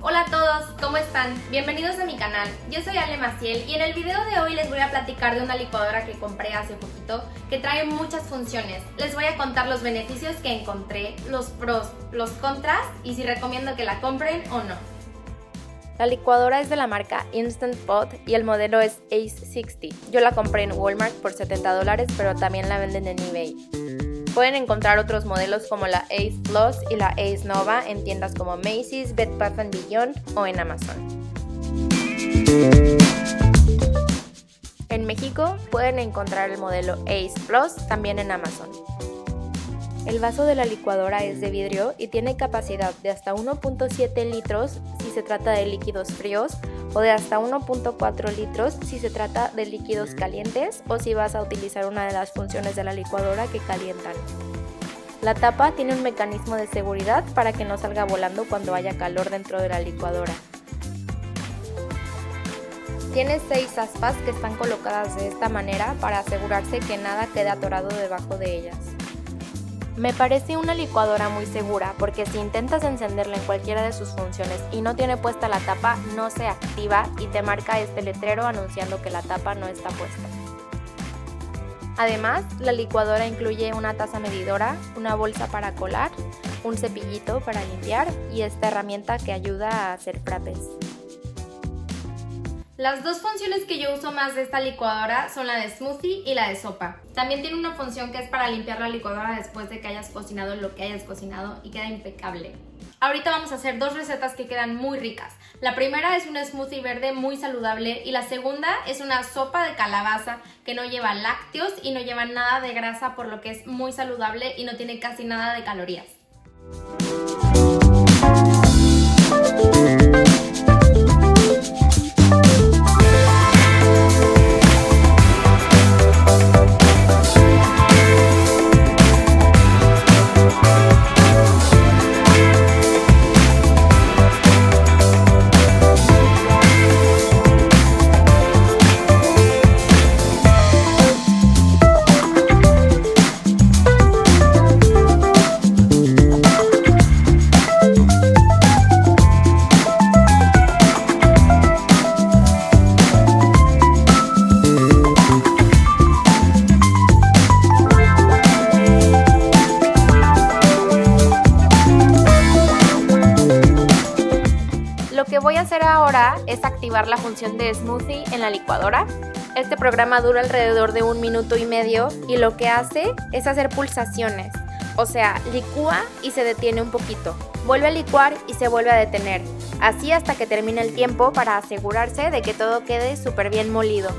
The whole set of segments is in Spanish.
Hola a todos, ¿cómo están? Bienvenidos a mi canal. Yo soy Ale Maciel y en el video de hoy les voy a platicar de una licuadora que compré hace poquito que trae muchas funciones. Les voy a contar los beneficios que encontré, los pros, los contras y si recomiendo que la compren o no. La licuadora es de la marca Instant Pot y el modelo es Ace 60. Yo la compré en Walmart por $70, pero también la venden en eBay. Pueden encontrar otros modelos como la Ace Plus y la Ace Nova en tiendas como Macy's, Bed Bath & Beyond o en Amazon. En México pueden encontrar el modelo Ace Plus también en Amazon. El vaso de la licuadora es de vidrio y tiene capacidad de hasta 1.7 litros si se trata de líquidos fríos o de hasta 1.4 litros si se trata de líquidos calientes o si vas a utilizar una de las funciones de la licuadora que calientan. La tapa tiene un mecanismo de seguridad para que no salga volando cuando haya calor dentro de la licuadora. Tiene 6 aspas que están colocadas de esta manera para asegurarse que nada quede atorado debajo de ellas. Me parece una licuadora muy segura porque si intentas encenderla en cualquiera de sus funciones y no tiene puesta la tapa, no se activa y te marca este letrero anunciando que la tapa no está puesta. Además, la licuadora incluye una taza medidora, una bolsa para colar, un cepillito para limpiar y esta herramienta que ayuda a hacer frappés. Las dos funciones que yo uso más de esta licuadora son la de smoothie y la de sopa. También tiene una función que es para limpiar la licuadora después de que hayas cocinado lo que hayas cocinado y queda impecable. Ahorita vamos a hacer dos recetas que quedan muy ricas. La primera es un smoothie verde muy saludable y la segunda es una sopa de calabaza que no lleva lácteos y no lleva nada de grasa, por lo que es muy saludable y no tiene casi nada de calorías. Lo que voy a hacer ahora es activar la función de smoothie en la licuadora. Este programa dura alrededor de 1 minuto y medio y lo que hace es hacer pulsaciones, o sea, licúa y se detiene un poquito, vuelve a licuar y se vuelve a detener, así hasta que termine el tiempo para asegurarse de que todo quede súper bien molido.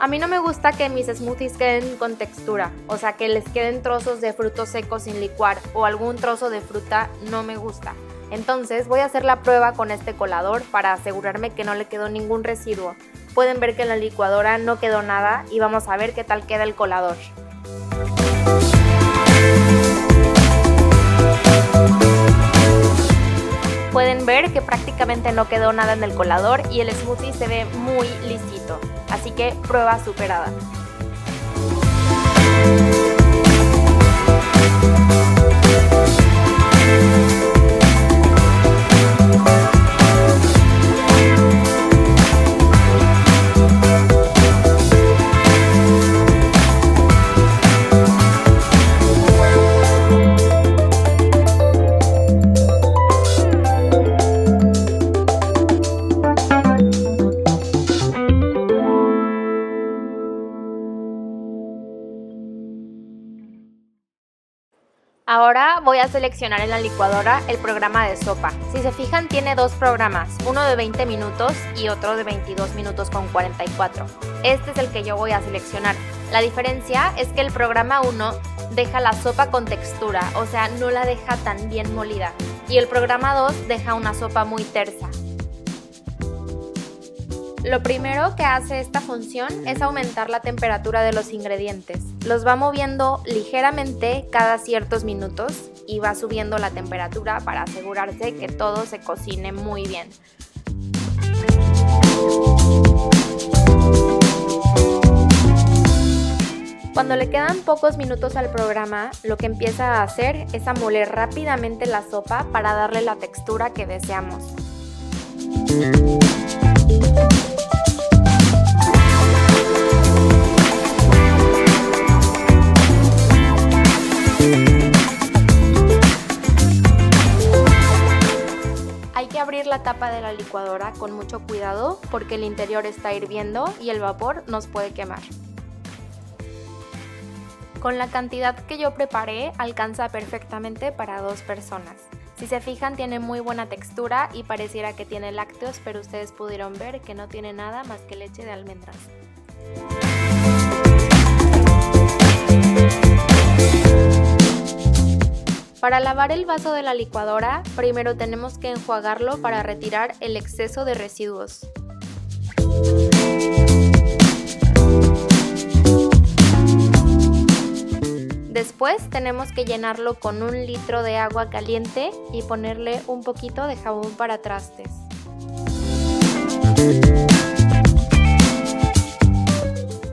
A mí no me gusta que mis smoothies queden con textura, o sea que les queden trozos de frutos secos sin licuar o algún trozo de fruta, no me gusta. Entonces voy a hacer la prueba con este colador para asegurarme que no le quedó ningún residuo. Pueden ver que en la licuadora no quedó nada y vamos a ver qué tal queda el colador. Pueden ver que prácticamente no quedó nada en el colador y el smoothie se ve muy lisito, así que prueba superada. Ahora voy a seleccionar en la licuadora el programa de sopa. Si se fijan, tiene dos programas, uno de 20 minutos y otro de 22 minutos con 44. Este es el que yo voy a seleccionar. La diferencia es que el programa 1 deja la sopa con textura, o sea, no la deja tan bien molida. Y el programa 2 deja una sopa muy tersa. Lo primero que hace esta función es aumentar la temperatura de los ingredientes. Los va moviendo ligeramente cada ciertos minutos y va subiendo la temperatura para asegurarse que todo se cocine muy bien. Cuando le quedan pocos minutos al programa, lo que empieza a hacer es a moler rápidamente la sopa para darle la textura que deseamos. Hay que abrir la tapa de la licuadora con mucho cuidado porque el interior está hirviendo y el vapor nos puede quemar. Con la cantidad que yo preparé alcanza perfectamente para 2 personas. Si se fijan, tiene muy buena textura y pareciera que tiene lácteos, pero ustedes pudieron ver que no tiene nada más que leche de almendras. Para lavar el vaso de la licuadora, primero tenemos que enjuagarlo para retirar el exceso de residuos. Después tenemos que llenarlo con 1 litro de agua caliente y ponerle un poquito de jabón para trastes.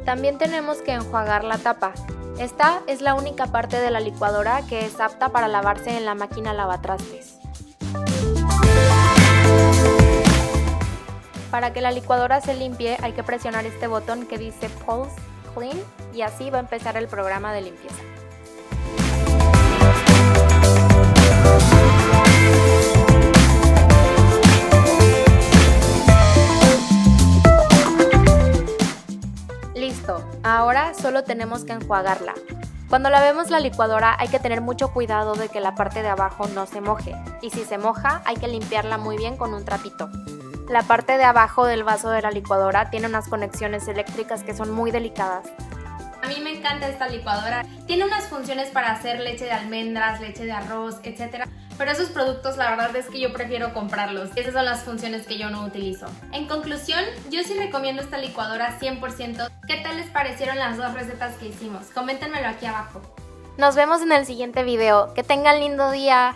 También tenemos que enjuagar la tapa. Esta es la única parte de la licuadora que es apta para lavarse en la máquina lavatrastes. Para que la licuadora se limpie hay que presionar este botón que dice Pulse Clean y así va a empezar el programa de limpieza. Listo, ahora solo tenemos que enjuagarla. Cuando lavemos la licuadora hay que tener mucho cuidado de que la parte de abajo no se moje, y si se moja hay que limpiarla muy bien con un trapito. La parte de abajo del vaso de la licuadora tiene unas conexiones eléctricas que son muy delicadas. A mí me encanta esta licuadora. Tiene unas funciones para hacer leche de almendras, leche de arroz, etc. Pero esos productos la verdad es que yo prefiero comprarlos. Esas son las funciones que yo no utilizo. En conclusión, yo sí recomiendo esta licuadora 100%. ¿Qué tal les parecieron las 2 recetas que hicimos? Coméntenmelo aquí abajo. Nos vemos en el siguiente video. ¡Que tengan lindo día!